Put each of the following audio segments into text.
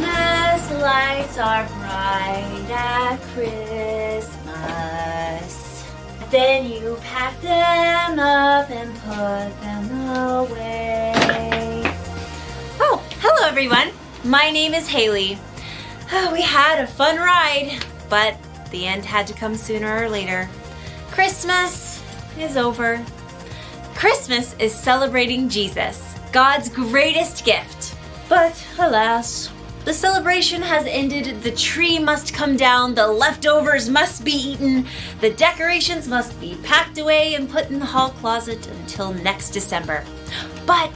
Christmas lights are bright at Christmas. Then you pack them up and put them away. Oh, hello everyone. My name is Haley. We had a fun ride, but the end had to come sooner or later. Christmas is over. Christmas is celebrating Jesus, God's greatest gift. But alas, the celebration has ended. The tree must come down, the leftovers must be eaten, the decorations must be packed away and put in the hall closet until next December. But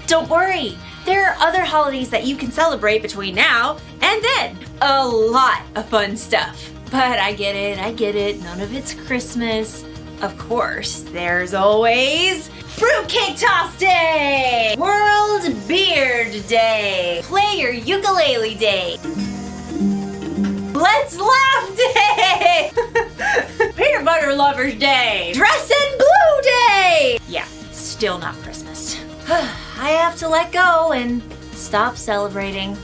don't worry, there are other holidays that you can celebrate between now and then. A lot of fun stuff. But I get it, none of it's Christmas. Of course, there's always Fruitcake Toss Day! World Beard Day! Play your ukulele day! Let's Laugh Day! Peanut Butter Lovers Day! Dress in Blue Day! Yeah, still not Christmas. I have to let go and stop celebrating.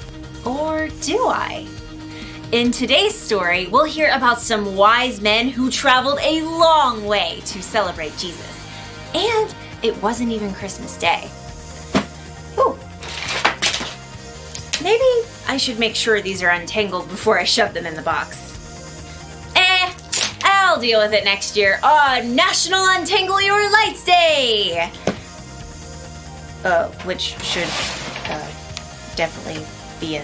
Or do I? In today's story, we'll hear about some wise men who traveled a long way to celebrate Jesus. And it wasn't even Christmas Day. Ooh. Maybe I should make sure these are untangled before I shove them in the box. I'll deal with it next year on National Untangle Your Lights Day! Which should definitely be a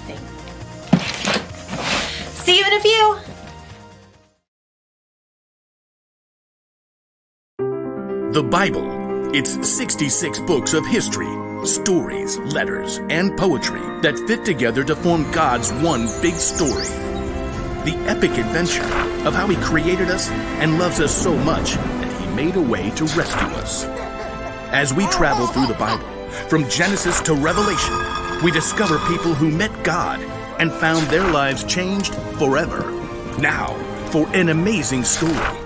thing. See you in a few! The Bible. It's 66 books of history, stories, letters, and poetry that fit together to form God's one big story. The epic adventure of how He created us and loves us so much that He made a way to rescue us. As we travel through the Bible, from Genesis to Revelation, we discover people who met God and found their lives changed forever. Now, for an amazing story,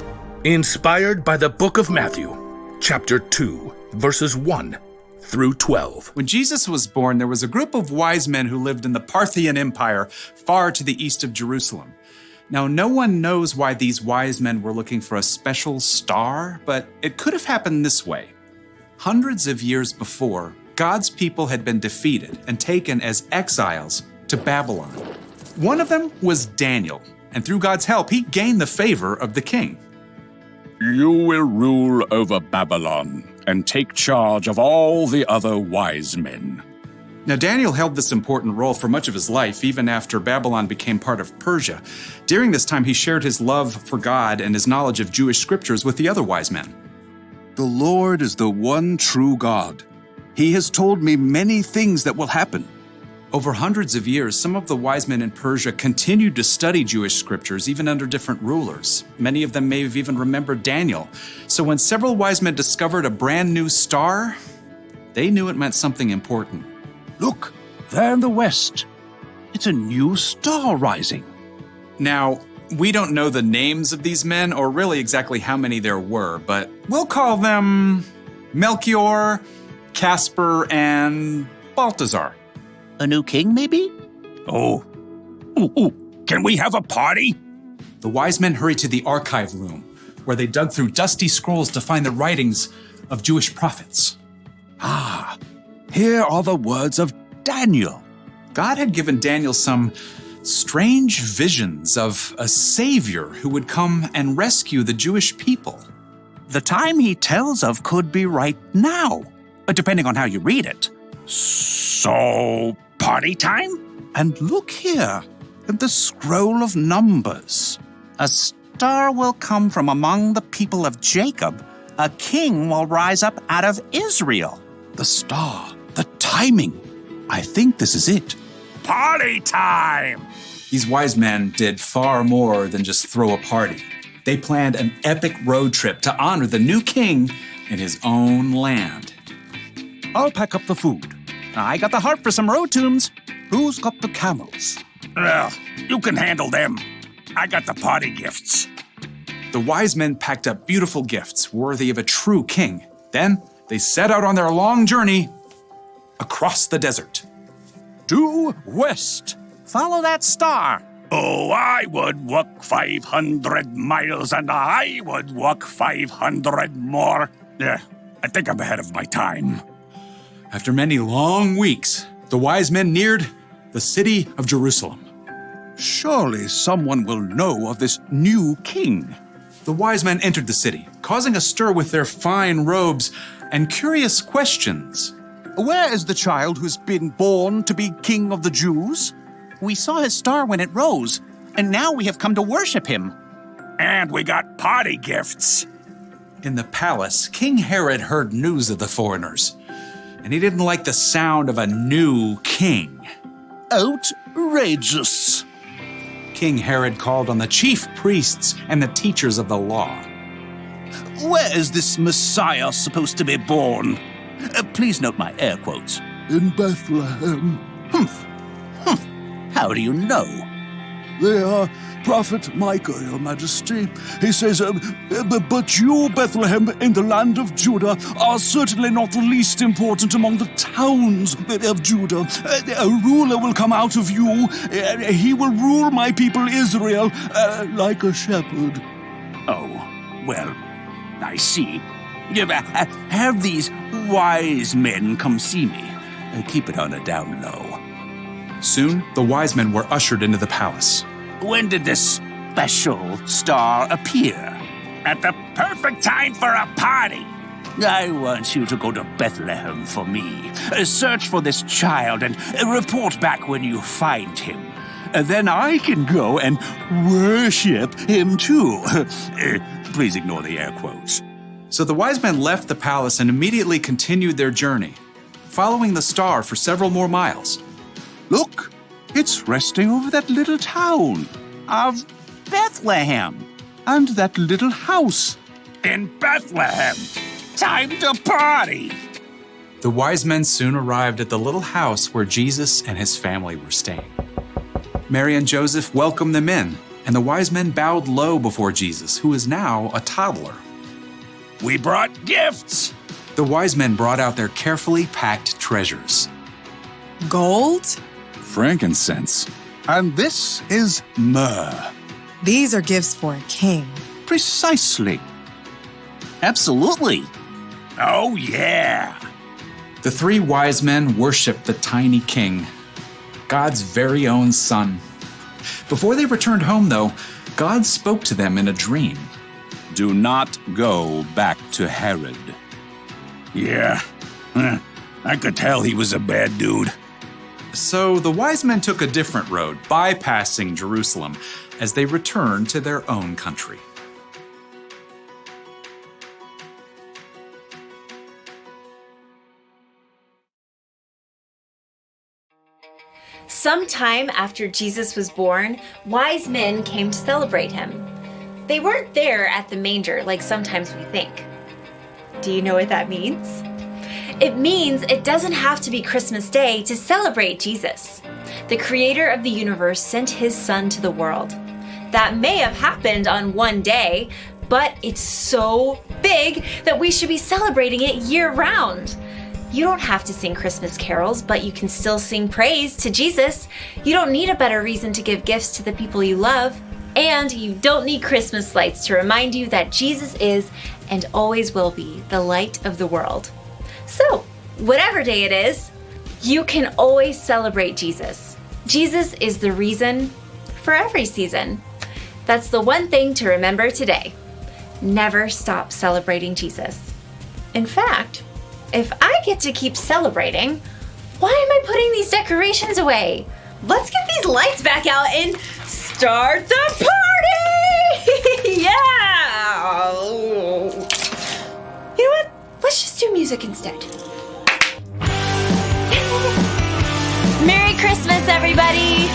inspired by the book of Matthew, chapter 2, verses 1 through 12. When Jesus was born, there was a group of wise men who lived in the Parthian Empire, far to the east of Jerusalem. Now, no one knows why these wise men were looking for a special star, but it could have happened this way. Hundreds of years before, God's people had been defeated and taken as exiles to Babylon. One of them was Daniel, and through God's help, he gained the favor of the king. You will rule over Babylon and take charge of all the other wise men. Now, Daniel held this important role for much of his life, even after Babylon became part of Persia. During this time, he shared his love for God and his knowledge of Jewish scriptures with the other wise men. The Lord is the one true God. He has told me many things that will happen. Over hundreds of years, some of the wise men in Persia continued to study Jewish scriptures, even under different rulers. Many of them may have even remembered Daniel. So when several wise men discovered a brand new star, they knew it meant something important. Look, there in the west. It's a new star rising. Now, we don't know the names of these men or really exactly how many there were, but we'll call them Melchior, Casper, and Balthazar. A new king, maybe? Oh, can we have a party? The wise men hurried to the archive room, where they dug through dusty scrolls to find the writings of Jewish prophets. Ah, here are the words of Daniel. God had given Daniel some strange visions of a savior who would come and rescue the Jewish people. The time he tells of could be right now, depending on how you read it. So, party time? And look here, at the scroll of Numbers. A star will come from among the people of Jacob. A king will rise up out of Israel. The star, the timing. I think this is it. Party time! These wise men did far more than just throw a party. They planned an epic road trip to honor the new king in his own land. I'll pack up the food. I got the heart for some road tunes. Who's got the camels? Well, you can handle them. I got the party gifts. The wise men packed up beautiful gifts worthy of a true king. Then they set out on their long journey across the desert. Due west. Follow that star. Oh, I would walk 500 miles and I would walk 500 more. Yeah, I think I'm ahead of my time. After many long weeks, the wise men neared the city of Jerusalem. Surely someone will know of this new king. The wise men entered the city, causing a stir with their fine robes and curious questions. Where is the child who's been born to be king of the Jews? We saw his star when it rose, and now we have come to worship him. And we got party gifts. In the palace, King Herod heard news of the foreigners, and he didn't like the sound of a new king. Outrageous. King Herod called on the chief priests and the teachers of the law. Where is this Messiah supposed to be born? Please note my air quotes. In Bethlehem. Humph. How do you know? They are Prophet Micah, Your Majesty. He says, but you, Bethlehem, in the land of Judah, are certainly not the least important among the towns of Judah. A ruler will come out of you. He will rule my people Israel like a shepherd. Oh, well, I see. Have these wise men come see me. Keep it on a down low. Soon, the wise men were ushered into the palace. When did this special star appear? At the perfect time for a party. I want you to go to Bethlehem for me. Search for this child and report back when you find him. Then I can go and worship him too. Please ignore the air quotes. So the wise men left the palace and immediately continued their journey, following the star for several more miles. Look, it's resting over that little town of Bethlehem and that little house. In Bethlehem. Time to party. The wise men soon arrived at the little house where Jesus and his family were staying. Mary and Joseph welcomed them in, and the wise men bowed low before Jesus, who is now a toddler. We brought gifts. The wise men brought out their carefully packed treasures. Gold? Frankincense. And this is myrrh. These are gifts for a king. Precisely. Absolutely. Oh, yeah. The three wise men worshiped the tiny king, God's very own son. Before they returned home, though, God spoke to them in a dream. Do not go back to Herod. Yeah. I could tell he was a bad dude. So the wise men took a different road, bypassing Jerusalem, as they returned to their own country. Sometime after Jesus was born, wise men came to celebrate him. They weren't there at the manger like sometimes we think. Do you know what that means? It means it doesn't have to be Christmas Day to celebrate Jesus. The creator of the universe sent his son to the world. That may have happened on one day, but it's so big that we should be celebrating it year-round. You don't have to sing Christmas carols, but you can still sing praise to Jesus. You don't need a better reason to give gifts to the people you love. And you don't need Christmas lights to remind you that Jesus is and always will be the light of the world. So, whatever day it is, you can always celebrate Jesus. Jesus is the reason for every season. That's the one thing to remember today. Never stop celebrating Jesus. In fact, if I get to keep celebrating, why am I putting these decorations away? Let's get these lights back out and start the party! Yeah! You know what? Let's just do music instead. Merry Christmas, everybody!